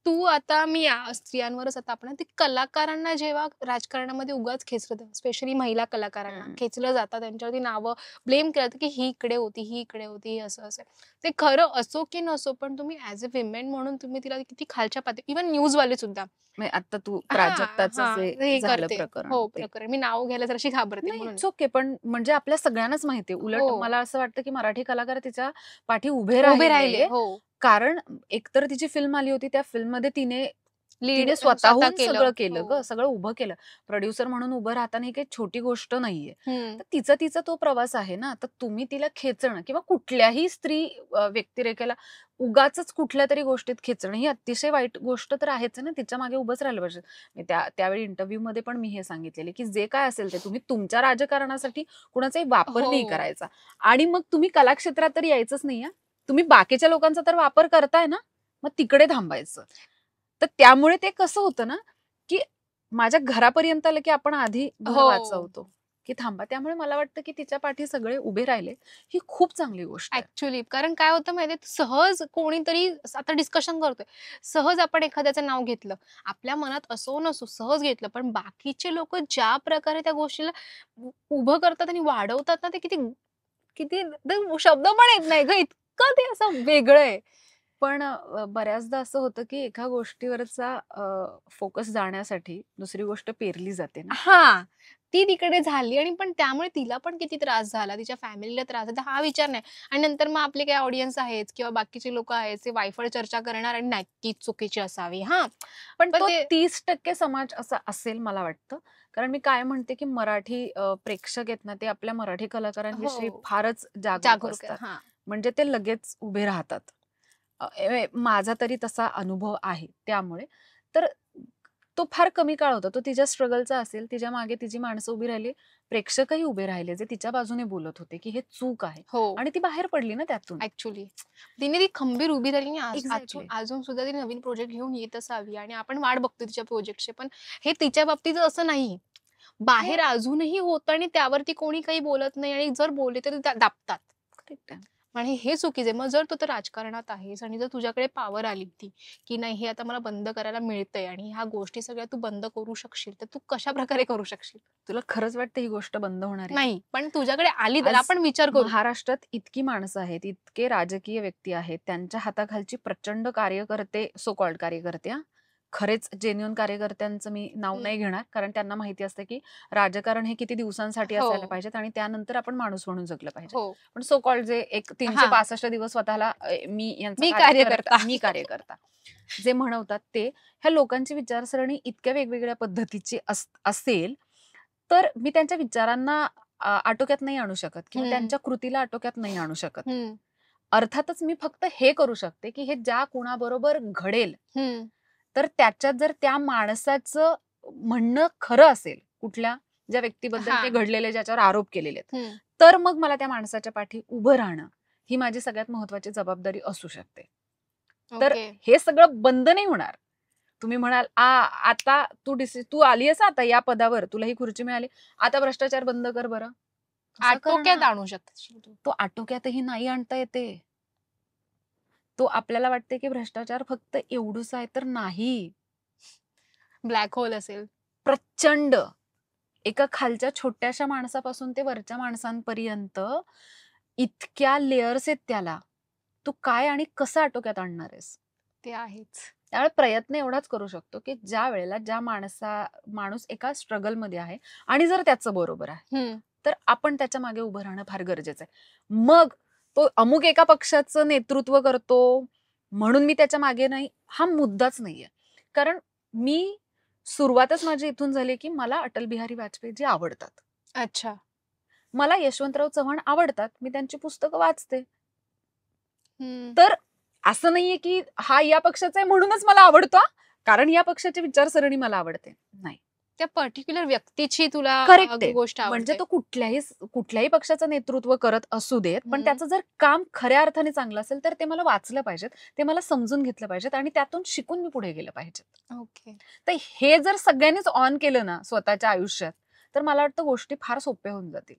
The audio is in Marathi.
तू आता स्त्रियांवरच आता आपण ते कलाकारांना जेव्हा राजकारणामध्ये उगाच खेचलं, स्पेशली महिला कलाकारांना खेचलं जातं, त्यांच्यावरती नावं ब्लेम केलं जातं की ही इकडे होती, ही इकडे होती, ही असं असं. ते खरं असो की नसो, पण तुम्ही ऍज अ विमेन म्हणून तुम्ही तिला किती खालच्या पातळी, इव्हन न्यूजवाले सुद्धा आता तू हा प्राजक्ताचं हा जे हे झालं करते. प्रकरण हो, ते प्रकरण मी नाव घ्यायला जराशी घाबरते नाही, म्हणून. It's okay. पण म्हणजे आपल्या सगळ्यांनाच माहितीये. उलट हो, मला असं वाटतं की मराठी कलाकार तिच्या पाठी उभे उभे राहिले. राहिले. हो, कारण एकतर तिची फिल्म आली होती, त्या फिल्ममध्ये तिने लीड तिने स्वतः स्वतःहून केलं. सगळं केलं हो. ग, सगळं उभं केलं. प्रोड्युसर म्हणून उभं राहताना ही काही छोटी गोष्ट नाहीये. हम्म. तर तिचा तिचा तो प्रवास आहे ना. तर तुम्ही तिला खेचणं किंवा कुठल्याही स्त्री व्यक्तिरेखेला उगाचच कुठल्या तरी गोष्टीत खेचणं ही अतिशय वाईट गोष्ट तर आहेच ना. तिच्या मागे उभंच राहिलं पाहिजे. मी त्यावेळी इंटरव्ह्यू मध्ये पण मी हे सांगितलेले की जे काय असेल ते तुम्ही तुमच्या राजकारणासाठी कुणाचाही वापर नाही हो. करायचा. आणि मग तुम्ही कलाक्षेत्रात तर यायचंच नाही. तुम्ही बाकीच्या लोकांचा तर वापर करताय ना, मग तिकडे थांबायचं. तर त्यामुळे ते कसं होतं ना, की माझ्या घरापर्यंत आलं की आपण आधी घर हो. वाचवतो की थांबा. त्यामुळे मला वाटतं की तिच्या पाठी सगळे उभे राहिले, ही खूप चांगली गोष्ट आहे. ऍक्च्युली कारण काय होतं माहितीये, सहज कोणीतरी आता डिस्कशन करतोय, सहज आपण एखाद्याचं नाव घेतलं, आपल्या मनात असो नसो सहज घेतलं, पण बाकीचे लोक ज्या प्रकारे त्या गोष्टीला उभं करतात आणि वाढवतात ना, ते किती किती शब्द पण येत नाही ग, इतकं ते असं वेगळं आहे. पण बऱ्याचदा असं होतं की एका गोष्टीवरचा फोकस जाण्यासाठी दुसरी गोष्ट पेरली जाते ना. हा, ती तिकडे झाली आणि पण त्यामुळे तिला पण किती त्रास झाला, तिच्या फॅमिलीला त्रास झाला, हा विचार नाही. आणि नंतर मग आपले काही ऑडियन्स आहेत किंवा बाकीचे लोक आहेत ते वायफळ चर्चा करणार आणि नाही ती चुकीची असावी. हा, पण पण तो ते 30% समाज असा असेल मला वाटतं. कारण मी काय म्हणते की मराठी प्रेक्षक आहेत ना, ते आपल्या मराठी कलाकारांविषयी हो, फारच जागरूक जागरूक आहे. असतात. हा, म्हणजे ते लगेच उभे राहतात. माझा तरी तसा अनुभव आहे. त्यामुळे तर तो फार कमी काळ होता. तो तिच्या स्ट्रगलचा असेल. तिच्या मागे तिची माणसं उभी राहिली. प्रेक्षकही उभे राहिले, जे तिच्या बाजूने बोलत होते की हे चूक आहे. हो. आणि ती बाहेर पडली ना त्यातून. ऍक्च्युली तिने ती खंबीर उभी राहिली आणि अजून एक्झॅक्टली. अजून सुद्धा ती नवीन प्रोजेक्ट घेऊन येत असावी आणि आपण वाट बघतो तिच्या प्रोजेक्टचे. पण हे तिच्या बाबतीत असं नाही. हे बाहेर अजूनही होतं आणि त्यावरती कोणी काही बोलत नाही आणि जर बोलले तर दाबतात. करेक्ट आहे. आणि हे चुकीचं आहे. मग जर तू तर राजकारणात आहेस आणि जर तुझ्याकडे पॉवर आली ती, की नाही हे आता मला बंद करायला मिळतंय आणि ह्या गोष्टी सगळ्या तू बंद करू शकशील, तर तू कशाप्रकारे करू शकशील? तुला खरंच वाटतं ही गोष्ट बंद होणार आहे? नाही, पण तुझ्याकडे आली तर आज आपण विचार करू. महाराष्ट्रात इतकी माणसं आहेत, इतके राजकीय व्यक्ती आहेत, त्यांच्या हाताखालची प्रचंड कार्यकर्ते, सो कॉल्ड कार्यकर्ते हां. खरेच जेन्युइन कार्यकर्त्यांचं मी नाव हं. नाही घेणार, कारण त्यांना माहिती असतं की राजकारण हे किती दिवसांसाठी हो, असायला पाहिजेत आणि त्यानंतर आपण माणूस म्हणून जगलं पाहिजे. हो. पण सो कॉल्ड जे एक हां, 365 दिवस स्वतःला मी यांचा मी कार्यकर्ता, कार्यकर्ता. मी कार्यकर्ता जे म्हणवतात ते, ह्या लोकांची विचारसरणी इतक्या वेगवेगळ्या पद्धतीची असेल, तर मी त्यांच्या विचारांना आटोक्यात नाही आणू शकत किंवा हं, त्यांच्या कृतीला आटोक्यात नाही आणू शकत. हं, अर्थातच मी फक्त हे करू शकते, की हे ज्या कुणाबरोबर घडेल, हं. तर त्याच्यात जर त्या माणसाचं म्हणणं खरं असेल, कुठल्या ज्या व्यक्तीबद्दल ते हां, घडलेले, ज्याच्यावर आरोप केलेले आहेत, हं. तर मग मला त्या माणसाच्या पाठी उभं राहणं, ही माझी सगळ्यात महत्त्वाची जबाबदारी असू शकते. तर ओके. हे सगळं बंद नाही होणार. तुम्ही म्हणाल, आता तू आली आहेस आता या पदावर, तुला ही खुर्ची मिळाली, आता भ्रष्टाचार बंद कर बरं." कसं आटोक्यात करणार? आणू शकशील तू. तो आटोक्यातही नाही आणता येते. तो आपल्याला वाटते की भ्रष्टाचार फक्त एवढूसा आहे, तर नाही. ब्लॅक होल असेल. प्रचंड. एका खालच्या छोट्याशा माणसापासून ते वरच्या माणसांपर्यंत इतक्या लेयर्स आहेत त्याला. तू काय आणि कसं आटोक्यात आणणार आहेस? ते आहेच. त्यामुळे प्रयत्न एवढाच करू शकतो, की ज्या वेळेला माणूस एका स्ट्रगलमध्ये आहे आणि जर त्याचं बरोबर आहे, हं. तर आपण त्याच्या मागे उभं राहणं फार गरजेचं आहे. मग तो अमुक एका पक्षाचं नेतृत्व करतो म्हणून मी त्याच्या मागे नाही, हा मुद्दाच नाहीये. कारण मी सुरुवातच माझी इथून झाली, की मला अटल बिहारी वाजपेयीजी आवडतात. अच्छा. मला यशवंतराव चव्हाण आवडतात. मी त्यांची पुस्तकं वाचते. हं. तर असं नाहीये, की हा या पक्षाचा आहे म्हणूनच मला आवडतो हां, कारण या पक्षाची विचारसरणी मला आवडते. नाही. त्या पर्टिक्युलर व्यक्तीची तुला करेक्ट आहे. गोष्ट म्हणजे आवडते. तो कुठल्याही पक्षाचं नेतृत्व करत असू देत, पण हं. त्याचं जर काम खऱ्या अर्थाने चांगलं असेल, तर ते मला वाचलं पाहिजेत, ते मला समजून घेतलं पाहिजेत आणि त्यातून शिकून मी पुढे गेलं पाहिजे. ओके. तर हे जर सगळ्यांनीच ऑन केलं ना स्वतःच्या आयुष्यात, तर मला वाटतं गोष्टी फार सोप्या होऊन जातील.